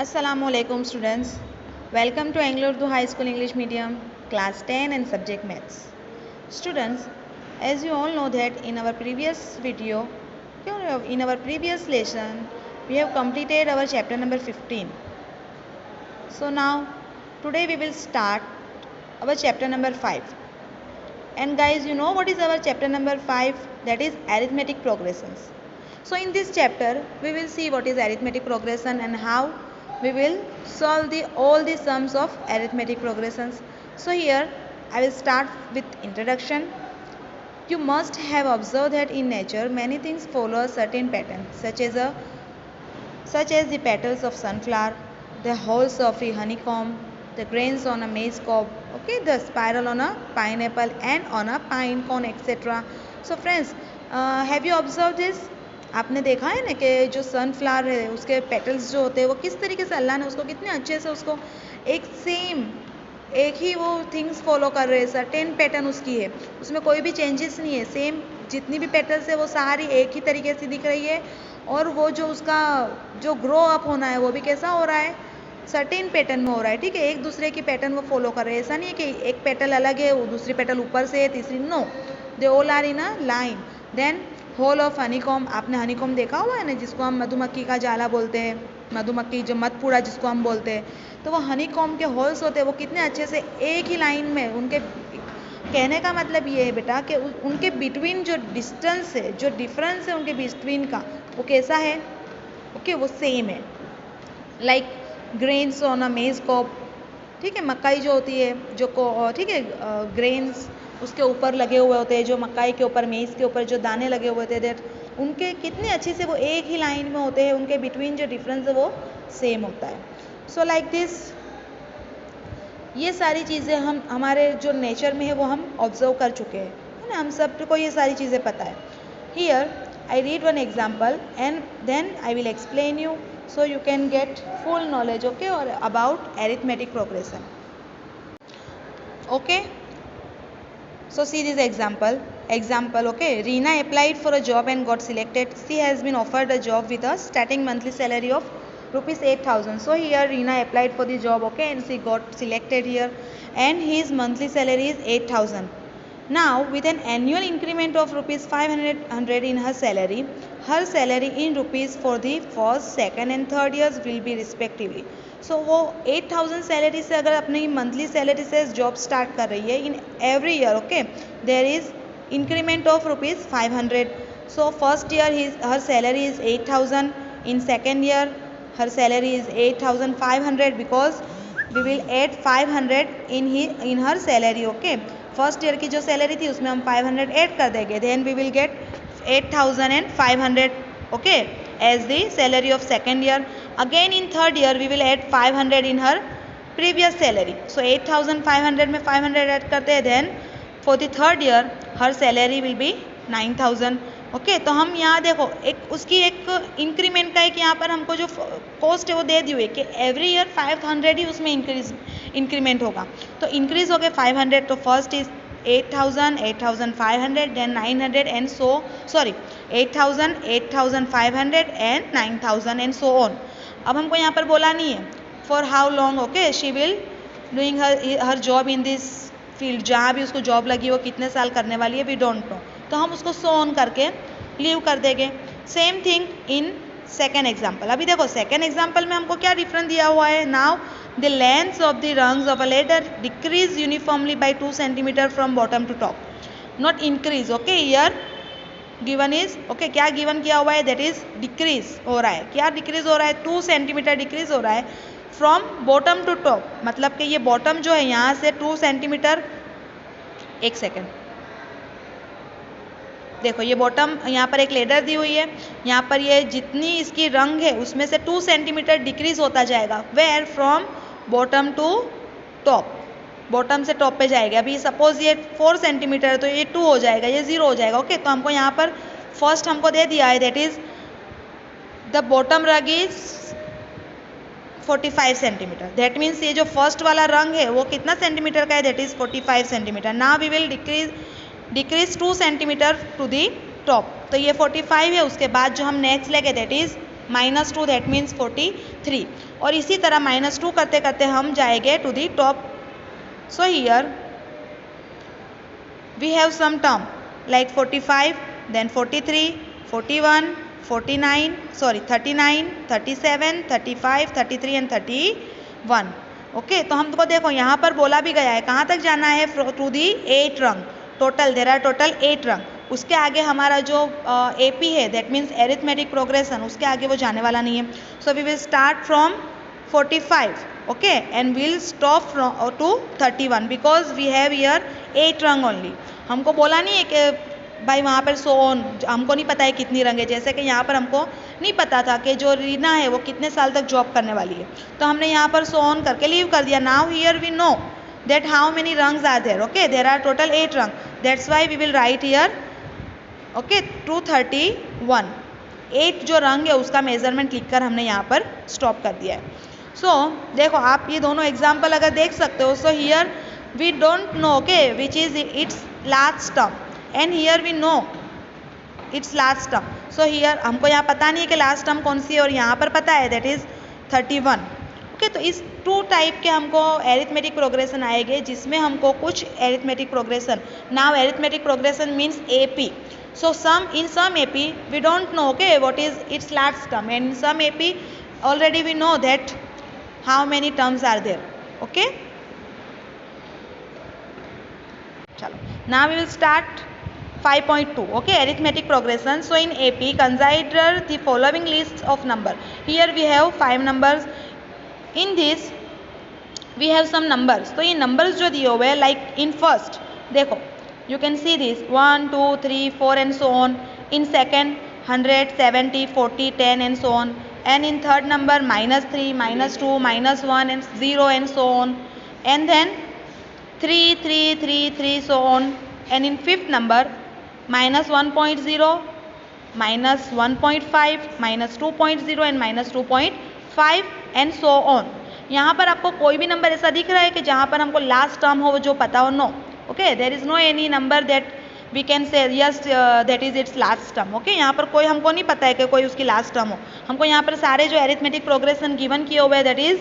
Assalamualaikum students. Welcome to Anglo Urdu High School English Medium Class 10 and Subject Maths. Students, as you all know that in our previous video, in our previous lesson, we have completed our chapter number 15. So now, today we will start our chapter number 5. And guys, you know what is our chapter number 5? That is arithmetic progressions. So in this chapter, we will see what is arithmetic progression and how we will solve all the sums of arithmetic progressions. So here I will start with introduction. You must have observed that in nature many things follow a certain pattern, such as the petals of sunflower, the holes of a honeycomb, the grains on a maize cob, okay, the spiral on a pineapple and on a pine cone, etc. So friends, have you observed this? आपने देखा है ना कि जो sunflower है उसके petals जो होते हैं वो किस तरीके से अल्लाह ने उसको कितने अच्छे से उसको एक ही वो थिंग्स फॉलो कर रहे हैं, सर्टेन पैटर्न उसकी है, उसमें कोई भी चेंजेस नहीं है, सेम जितनी भी पेटल्स है वो सारी एक ही तरीके से दिख रही है और वो जो उसका जो ग्रो अप होना है वो भी कैसा हो रहा है, सर्टेन पैटर्न में हो रहा है। ठीक है, एक दूसरे की पैटर्न वो फॉलो कर रहे हैं, ऐसा नहीं है कि एक पेटल अलग है वो दूसरी पेटल ऊपर से है तीसरी, no, they all are in a line. Then whole of honeycomb, आपने हनीकॉम देखा हुआ है ना, जिसको हम मधुमक्खी का जाला बोलते हैं, मधुमक्खी जो मतपूड़ा जिसको हम बोलते हैं, तो वो हनीकॉम के होल्स होते हैं वो कितने अच्छे से एक ही लाइन में, उनके कहने का मतलब ये है बेटा कि उनके बिटवीन जो डिस्टेंस है, जो डिफरेंस है उनके बिटवीन का, वो कैसा है, ओके, वो सेम है। लाइक ग्रेन्स ऑन अ मेज कॉप, ठीक है, मकई जो होती है जो ठीक है, ग्रेन्स उसके ऊपर लगे हुए होते हैं, जो मकई के ऊपर मेज के ऊपर जो दाने लगे हुए होते हैं, उनके कितने अच्छे से वो एक ही लाइन में होते हैं, उनके बिटवीन जो डिफरेंस है वो सेम होता है। सो लाइक दिस, ये सारी चीज़ें हम हमारे जो नेचर में है वो हम ऑब्जर्व कर चुके हैं, है ना, हम सबको ये सारी चीज़ें पता है। Here I read one example and then I will explain you so you can get full knowledge, okay, or about arithmetic progression. Okay, so see this example, okay, Reena applied for a job and got selected. She has been offered a job with a starting monthly salary of rupees 8,000. So here Reena applied for the job, okay, and she got selected here, and his monthly salary is 8,000. Now with an annual increment of rupees 500 in her salary in rupees for the first, second and third years will be respectively. So वो 8,000 salary से अगर अपनी monthly salary से job start कर रही है, in every year, okay, there is increment of rupees 500. So first year her salary is 8,000, in second year her salary is 8,500 because we will add 500 in her salary, okay. First year की जो salary थी उसमें हम 500 add कर देंगे, then we will get 8,500, okay, as the salary of second year. Again in third year we will add 500 in her previous salary. So 8,500 में 500 add करते हैं, then for the third year her salary will be 9,000. Okay, तो हम यहाँ देखो एक उसकी एक इंक्रीमेंट का एक यहाँ पर हमको जो कॉस्ट है वो दे दी हुई है कि एवरी ईयर 500 ही उसमें इंक्रीमेंट होगा, तो इंक्रीज हो गए 500, तो first is 8,000, 8,500, then 900 and so 8,000, 8,500 and 9,000 and so on. अब हमको यहाँ पर बोला नहीं है for how long, okay, she will doing her job in this field, जहाँ भी उसको जॉब लगी वो कितने साल करने वाली है, वी डोंट नो, तो हम उसको सो ऑन करके लीव कर देंगे। Same thing in second example. अभी देखो सेकेंड एग्जाम्पल में हमको क्या डिफरेंस दिया हुआ है, now the length of the rungs of a ladder decrease uniformly by 2 cm from bottom to top, not increase, okay, here given is, okay, क्या given किया हुआ है, that is decrease हो रहा है, क्या decrease हो रहा है, 2 cm decrease हो रहा है from bottom to top, मतलब कि ये bottom जो है यहाँ से 2 cm, एक सेकेंड देखो ये बॉटम, यहाँ पर एक लेडर दी हुई है, यहाँ पर ये जितनी इसकी रंग है उसमें से 2 सेंटीमीटर डिक्रीज होता जाएगा, where from bottom to top, bottom से टॉप पे जाएगा। अभी सपोज ये 4 सेंटीमीटर है तो ये 2 हो जाएगा, ये 0 हो जाएगा, ओके। तो हमको यहाँ पर फर्स्ट हमको दे दिया है, दैट इज द बॉटम रंग इज 45 सेंटीमीटर, दैट मीन्स ये जो फर्स्ट वाला रंग है वो कितना सेंटीमीटर का है, that is 45 centimetre. Now we will decrease 2 centimetre to the top, तो ये 45 है, उसके बाद जो हम नेक्स्ट लेंगे दैट इज -2 दैट मीन्स 43 और इसी तरह -2 करते करते हम जाएंगे to the top. So here we have some term like 45 then 43 41 39 37 35 33 and 31. Okay तो हमको देखो यहाँ पर बोला भी गया है कहाँ तक जाना है टू दी 8 रंग. टोटल देर आर टोटल 8 रंग. उसके आगे हमारा जो AP है दैट मीन्स एरिथमेटिक प्रोग्रेशन उसके आगे वो जाने वाला नहीं है. So we will start from 45 okay and will stop to 31 because we have here 8 rung only. हमको बोला नहीं है कि भाई वहाँ पर सोन हमको नहीं पता है कितनी रंग है. जैसे कि यहाँ पर हमको नहीं पता था कि जो रीना है वो कितने साल तक जॉब करने वाली है तो हमने यहाँ पर सोन करके लीव कर दिया. Now here we know that how many rungs are there. Okay, there are total 8 rung. That's why we will write here okay 231. 8 जो रंग है उसका मेजरमेंट लिखकर हमने यहाँ पर स्टॉप कर दिया है. सो देखो आप ये दोनों एग्जाम्पल अगर देख सकते हो. So here we don't know okay which is its last term and here we know its last term. So here हमको यहाँ पता नहीं है कि लास्ट टर्म कौन सी है और यहाँ पर पता है दैट इज 31. ओके तो इस 2 टाइप के हमको एरिथमेटिक प्रोग्रेशन आएंगे जिसमें हमको कुछ arithmetic progression. Now arithmetic progression means AP. So in some AP we don't know okay what is its last term and in some AP already we know that how many terms are there. Okay chalo now we will start 5.2 okay arithmetic progression. So in AP consider the following list of number. Here we have 5 numbers. In this we have some numbers. तो ये numbers जो दिए हुए हैं like in first देखो you can see this 1 2 3 4 and so on. In second 100 70 40 10 and so on. And in third number -3 -2 -1 and 0 and so on. And then 3 3 3 3 so on. And in fifth number -1.0 -1.5 -2.0 and -2.5 and so on. यहाँ पर आपको कोई भी number ऐसा दिख रहा है कि जहाँ पर हमको लास्ट टर्म हो जो पता हो. No okay there is no any number that we can say yes that is its last term. Okay यहाँ पर कोई हमको नहीं पता है कि कोई उसकी लास्ट टर्म हो. हमको यहाँ पर सारे जो एरिथमेटिक प्रोग्रेशन गिवन किए हुए दैट इज़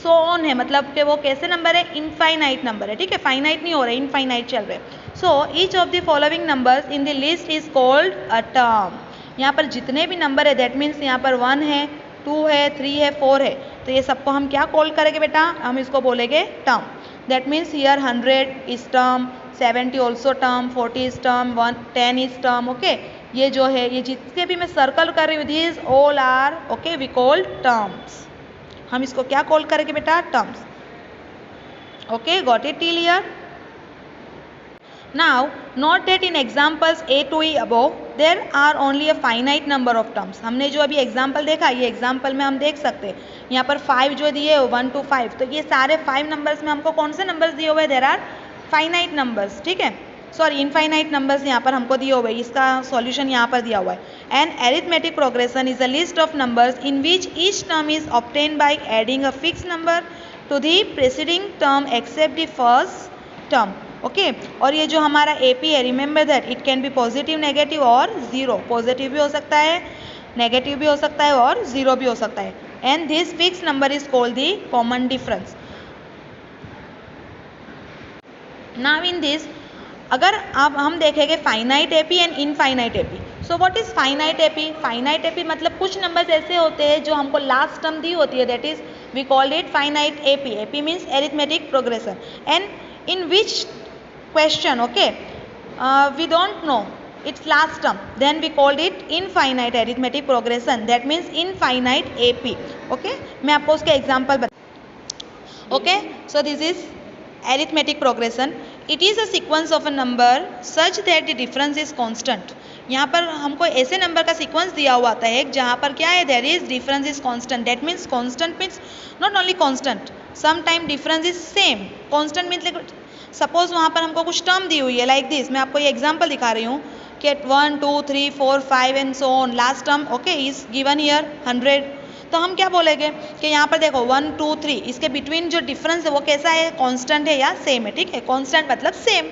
सो ऑन है मतलब कि वो कैसे नंबर है इनफाइनाइट नंबर है. ठीक है फाइनाइट नहीं हो रहा है इनफाइनाइट चल रहे. So each of the following numbers in the list is called a term. यहाँ पर जितने भी नंबर है दैट मीन्स यहाँ पर 1 है 2 है 3 है 4 है तो ये सबको हम क्या कॉल करेंगे बेटा हम इसको बोलेंगे term. That means here 100 is term 70 also term 40 is term 10 is term. Okay ये जो है ये जितने भी मैं सर्कल कर रही हूँ these all are okay we call terms. हम इसको क्या कॉल करेंगे बेटा terms. Okay got it till here. Now note that in examples A to E above there are only a finite number of terms. हमने जो अभी example देखा ये एग्जाम्पल में हम देख सकते हैं यहाँ पर 5 जो दिए 1 to 5 तो ये सारे 5 नंबर्स में हमको कौन से नंबर्स दिए हुए देर आर फाइनाइट नंबर्स. ठीक है सॉरी इनफाइनाइट नंबर्स यहाँ पर हमको दिए हुए इसका सॉल्यूशन यहाँ पर दिया हुआ है. And arithmetic progression is a list of numbers in which each term is obtain by adding a fix number to the preceding term except the first term. Okay और ये जो हमारा AP है remember that it can be positive negative और zero. Positive भी हो सकता है नेगेटिव भी हो सकता है और ज़ीरो भी हो सकता है. And this fix number is called the common difference. Now in this अगर अब हम देखेंगे finite AP and infinite AP. So what is finite AP? Finite AP मतलब कुछ नंबर्स ऐसे होते हैं जो हमको लास्ट टर्म दी होती है that is we called it finite AP. AP means arithmetic progression. And in which question okay we don't know its last term then we called it infinite arithmetic progression that means infinite AP. okay मैं आपको उसके example बता. okay so this is arithmetic progression. it is a sequence of a number such that the difference is constant. यहाँ पर हमको ऐसे number का sequence दिया हुआ आता है जहाँ पर क्या है there is difference is constant. That means constant means not only constant some time difference is same. Constant means suppose वहाँ पर हमको कुछ टर्म दी हुई है लाइक दिस. मैं आपको ये एग्जांपल दिखा रही हूँ कि 1 2 3 4 5 and so on last term okay is given here 100. तो हम क्या बोलेंगे कि यहाँ पर देखो 1 2 3 इसके बिटवीन जो डिफरेंस है वो कैसा है कांस्टेंट है या सेम है. ठीक है कांस्टेंट मतलब सेम.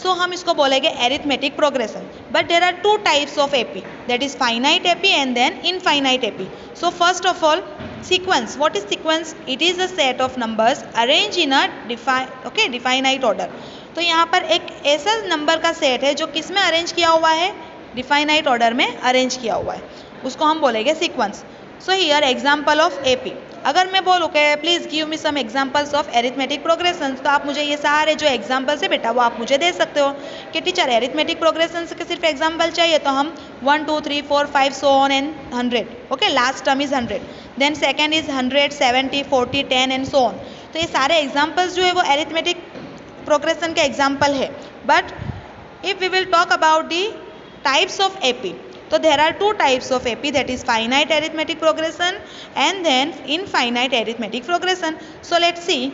सो हम इसको बोलेंगे arithmetic progression. But there are two types of AP, that is finite AP and then infinite AP. So first of all sequence. What is sequence? It is a set of numbers arranged in a definite order. तो यहाँ पर एक ऐसा number का set है जो किस में अरेंज किया हुआ है, डिफाइनाइट ऑर्डर में अरेंज किया हुआ है, उसको हम बोलेंगे sequence. So here example of AP. अगर मैं बोलूँ कि please give me some examples of arithmetic progression, तो आप मुझे ये सारे जो एग्जांपल्स है बेटा वो आप मुझे दे सकते हो कि टीचर एरिथमेटिक प्रोग्रेशन के सिर्फ एग्जांपल चाहिए, तो हम 1 2 3 4 5 so on and 100. Okay, last term is 100, then second is 100 70 40 10 and so on. तो ये सारे एग्जाम्पल्स जो है वो एरिथमेटिक प्रोग्रेशन के एग्जाम्पल है. But if we will talk about the types of AP, so there are two types of AP, that is finite arithmetic progression and then infinite arithmetic progression. So let's see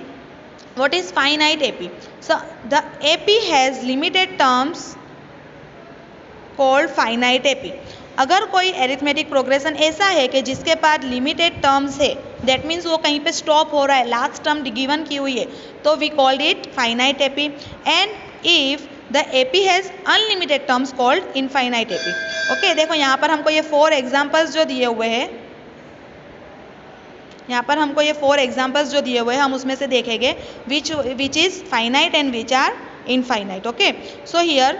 what is finite AP. So the AP has limited terms called finite AP. अगर कोई arithmetic progression ऐसा है कि जिसके पास limited terms है, that means वो कहीं पे stop हो रहा है, last term given की हुई है, तो we called it finite AP. And if the AP has unlimited terms called infinite AP. Okay, देखो यहाँ पर हमको ये 4 एग्जाम्पल्स जो दिए हुए हैं, यहाँ पर हमको ये 4 एग्जाम्पल्स जो दिए हुए हैं, हम उसमें से देखेंगे which is finite and which are infinite. Okay, so here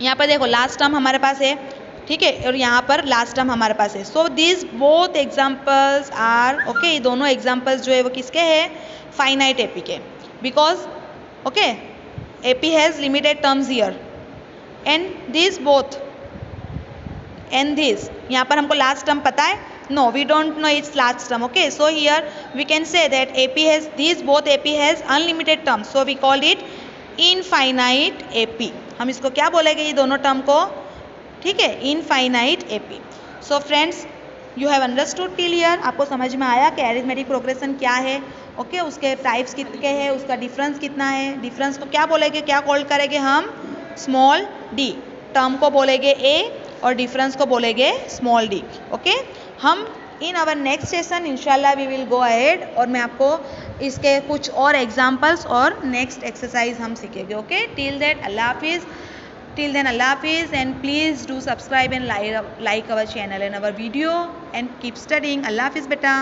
यहाँ पर देखो लास्ट टर्म हमारे पास है, ठीक है, और यहाँ पर लास्ट टर्म हमारे पास है. So this both examples are okay, ये दोनों एग्जाम्पल्स जो है वो किसके हैं, फाइनाइट एपी के, because okay AP has limited terms here and these both and this. यहाँ पर हमको last term पता है? No, we don't know its last term. Okay, so here we can say that AP has both AP has unlimited terms. So we call it infinite AP. हम इसको क्या बोलेंगे ये दोनों टर्म को, ठीक है, infinite AP. So friends, you have understood till here. आपको समझ में आया कि एरिथमेटिक प्रोग्रेशन क्या है. ओके, उसके टाइप्स कितने हैं, उसका डिफरेंस कितना है, डिफरेंस को क्या बोलेंगे, क्या कॉल करेंगे हम, स्मॉल डी. टर्म को बोलेंगे ए और डिफरेंस को बोलेंगे स्मॉल डी. ओके, हम इन आवर नेक्स्ट सेशन इंशाल्लाह वी विल गो अहेड और मैं आपको इसके कुछ और एग्जांपल्स और नेक्स्ट एक्सरसाइज हम सीखेंगे. ओके, टिल दैट अल्लाह हाफिज़. Till then, Allah Hafiz, and please do subscribe and like our channel and our video and keep studying. Allah Hafiz beta.